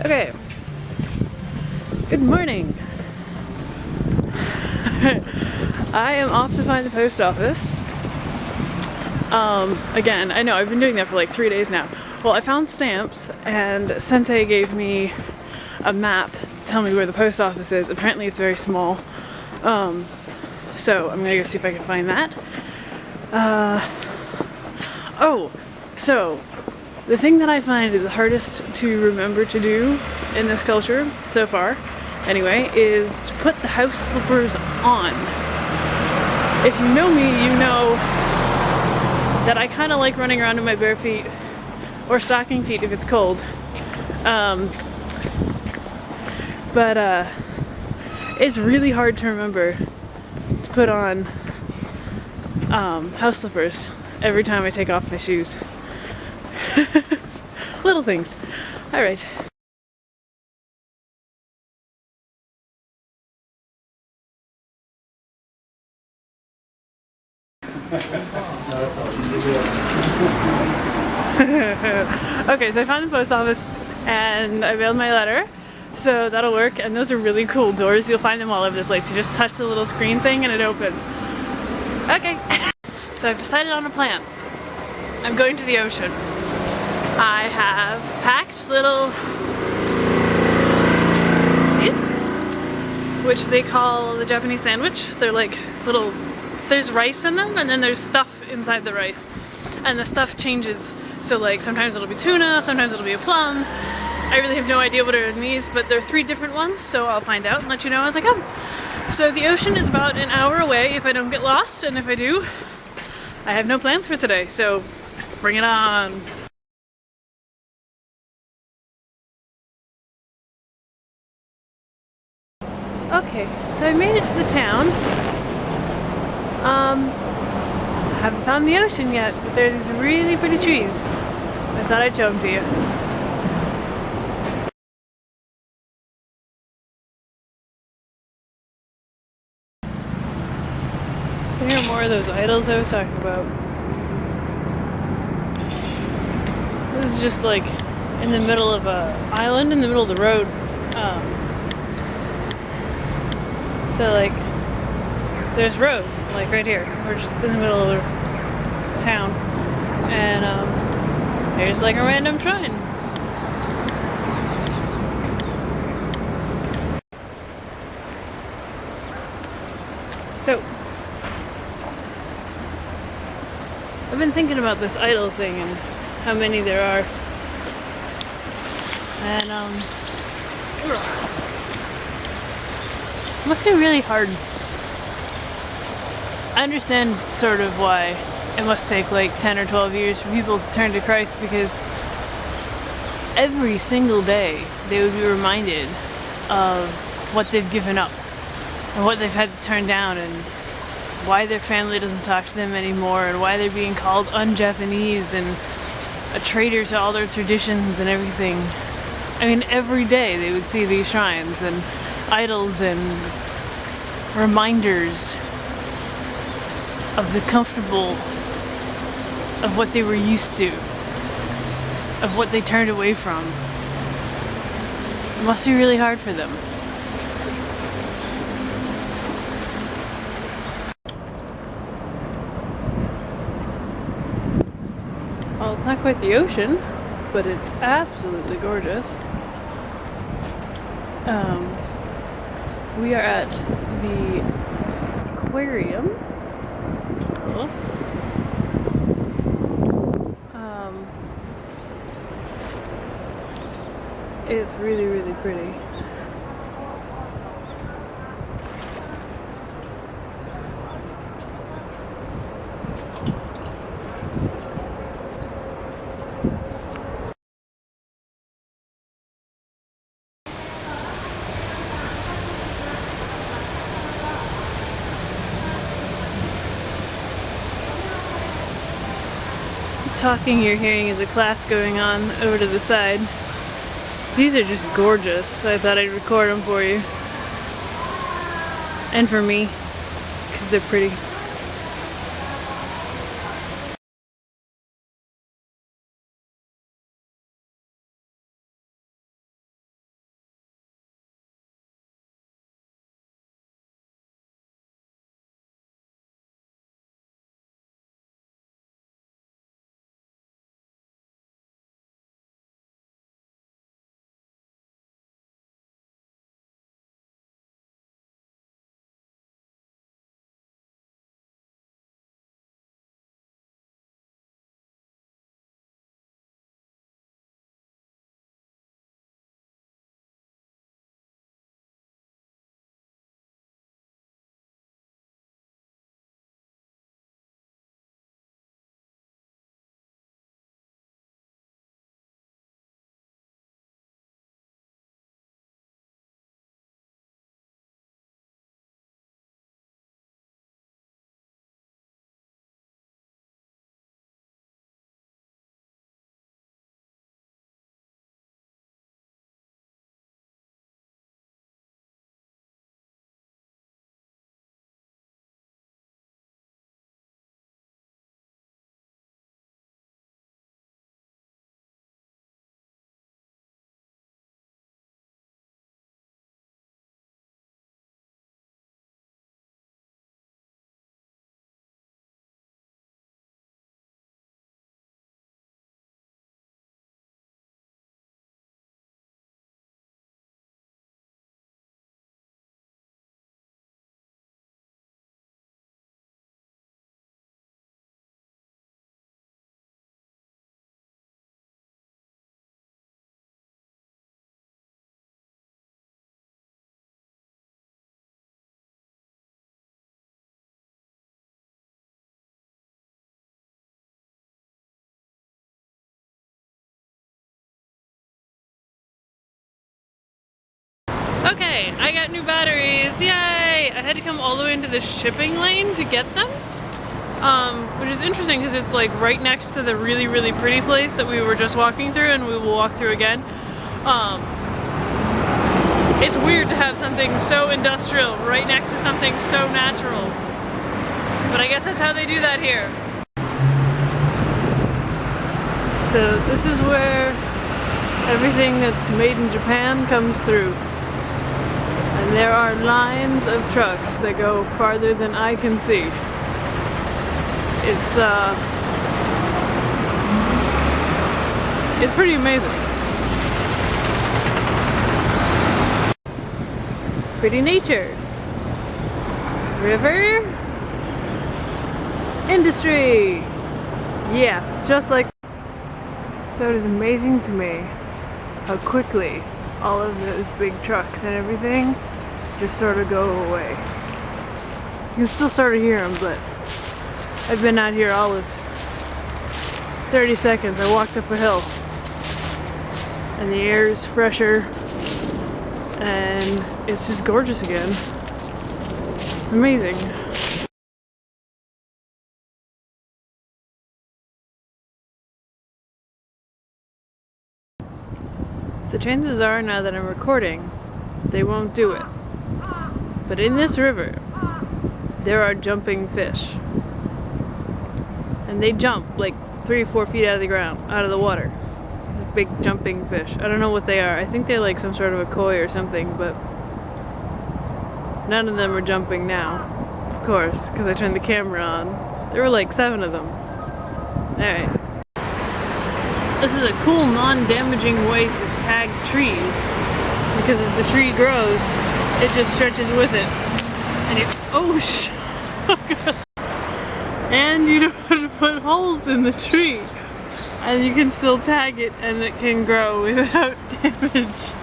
Okay, good morning. I am off to find the post office. Again, I know I've been doing that for like 3 days now. Well, I found stamps and Sensei gave me a map to tell me where the post office is. Apparently it's very small. So I'm gonna go see if I can find that. So the thing that I find is the hardest to remember to do in this culture so far, anyway, is to put the house slippers on. If you know me, you know that I kind of like running around in my bare feet or stocking feet if it's cold. But it's really hard to remember to put on house slippers every time I take off my shoes. Little things. All right. Okay, so I found the post office and I mailed my letter, so that'll work. And those are really cool doors. You'll find them all over the place. You just touch the little screen thing and it opens. Okay. So I've decided on a plan. I'm going to the ocean. I have packed little these, which they call the Japanese sandwich. They're like little, there's rice in them and then there's stuff inside the rice. And the stuff changes, so like sometimes it'll be tuna, sometimes it'll be a plum. I really have no idea what are in these, but there are 3 different ones, so I'll find out and let you know as I come. So the ocean is about an hour away if I don't get lost, and if I do, I have no plans for today, so bring it on. Okay, so I made it to the town. Haven't found the ocean yet, but there are these really pretty trees. I thought I'd show them to you. So here are more of those idols I was talking about. This is just like in the middle of a island, in the middle of the road. So like, there's road, like right here. We're just in the middle of the town. And here's like a random shrine. So, I've been thinking about this idol thing and how many there are. And it must be really hard. I understand sort of why it must take like 10 or 12 years for people to turn to Christ, because every single day they would be reminded of what they've given up and what they've had to turn down and why their family doesn't talk to them anymore and why they're being called un-Japanese and a traitor to all their traditions and everything. I mean, every day they would see these shrines and idols and reminders of the comfortable, of what they were used to, of what they turned away from. It must be really hard for them. Well, it's not quite the ocean, but it's absolutely gorgeous. We are at the aquarium. It's really, really pretty. Talking you're hearing is a class going on over to the side. These are just gorgeous, so I thought I'd record them for you. And for me, because they're pretty. Okay, I got new batteries, yay! I had to come all the way into the shipping lane to get them, which is interesting because it's like right next to the really, really pretty place that we were just walking through and we will walk through again. It's weird to have something so industrial right next to something so natural, but I guess that's how they do that here. So this is where everything that's made in Japan comes through. And there are lines of trucks that go farther than I can see. It's pretty amazing. Pretty nature. River. Industry. Yeah, just like. So it is amazing to me how quickly all of those big trucks and everything just sort of go away. You can still sort of hear them, but I've been out here all of 30 seconds. I walked up a hill and the air is fresher and it's just gorgeous again. It's amazing. So chances are, now that I'm recording, they won't do it. But in this river, there are jumping fish. And they jump like 3 or 4 feet out of the ground, out of the water. Big jumping fish. I don't know what they are. I think they're like some sort of a koi or something, but none of them are jumping now. Of course, because I turned the camera on. There were like 7 of them. Alright. This is a cool non-damaging way to tag trees, because as the tree grows, it just stretches with it. And you, oh sh! And you don't have to put holes in the tree. And you can still tag it and it can grow without damage.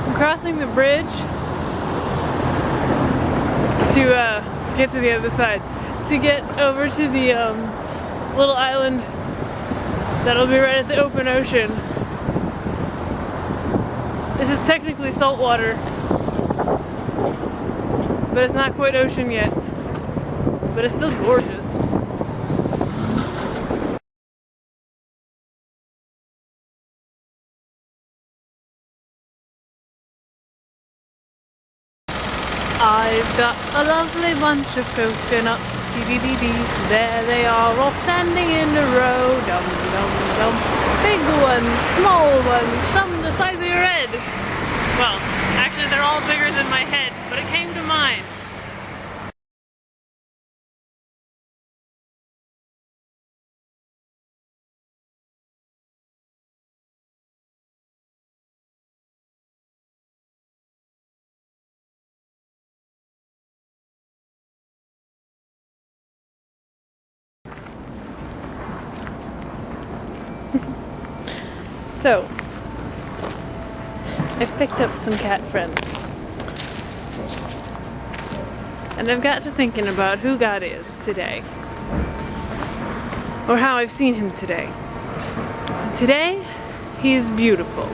I'm crossing the bridge to get to the other side, to get over to the little island that'll be right at the open ocean. This is technically salt water, but it's not quite ocean yet, but it's still gorgeous. I've got a lovely bunch of coconuts, dee-dee-dee-dee. There they are, all standing in a row, dum-dum-dum. Big ones, small ones, some the size of your head. Well, actually they're all bigger than my head, but it came to mind. So, I've picked up some cat friends. And I've got to thinking about who God is today. Or how I've seen him today. Today, he's beautiful.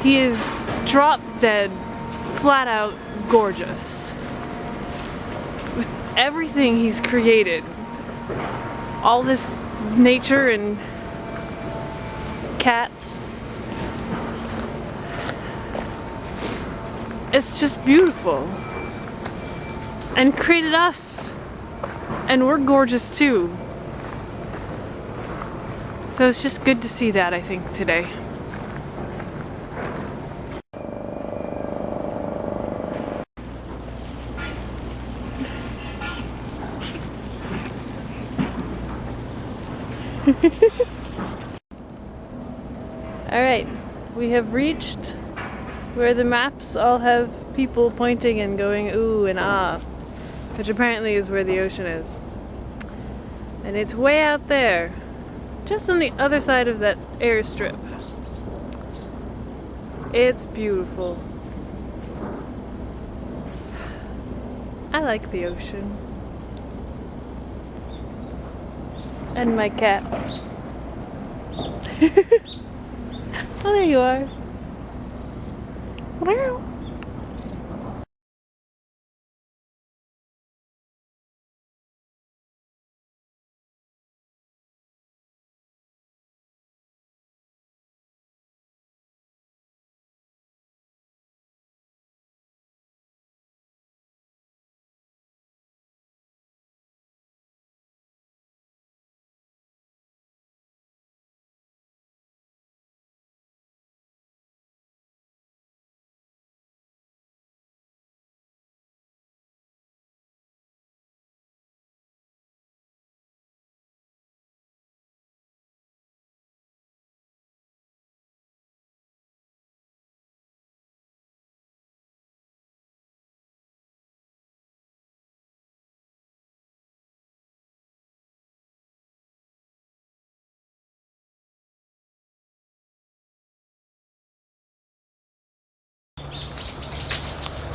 He is drop dead, flat out gorgeous. With everything he's created. All this nature and cats. It's just beautiful. And created us. And we're gorgeous too. So it's just good to see that, I think, today. Alright, we have reached where the maps all have people pointing and going ooh and ah, which apparently is where the ocean is. And it's way out there, just on the other side of that airstrip. It's beautiful. I like the ocean. And my cats. Oh, there you are. Meow.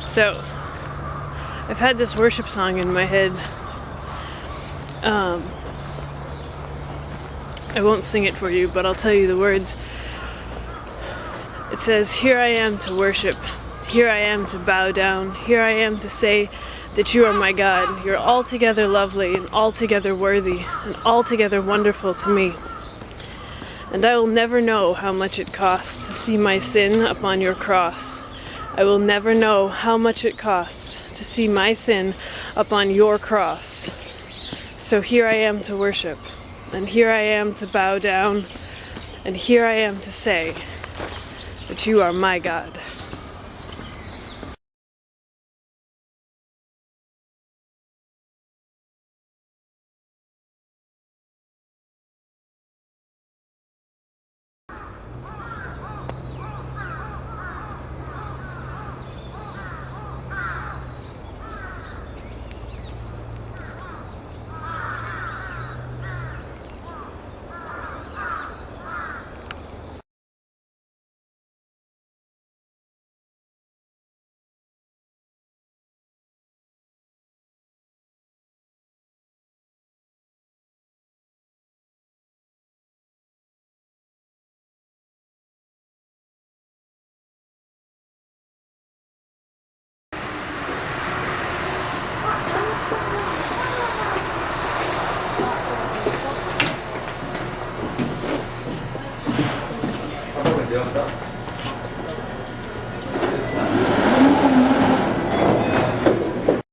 So, I've had this worship song in my head. I won't sing it for you, but I'll tell you the words. It says, "Here I am to worship. Here I am to bow down. Here I am to say that you are my God. You're altogether lovely and altogether worthy and altogether wonderful to me. And I will never know how much it costs to see my sin upon your cross. I will never know how much it costs to see my sin upon your cross. So here I am to worship, and here I am to bow down, and here I am to say that you are my God."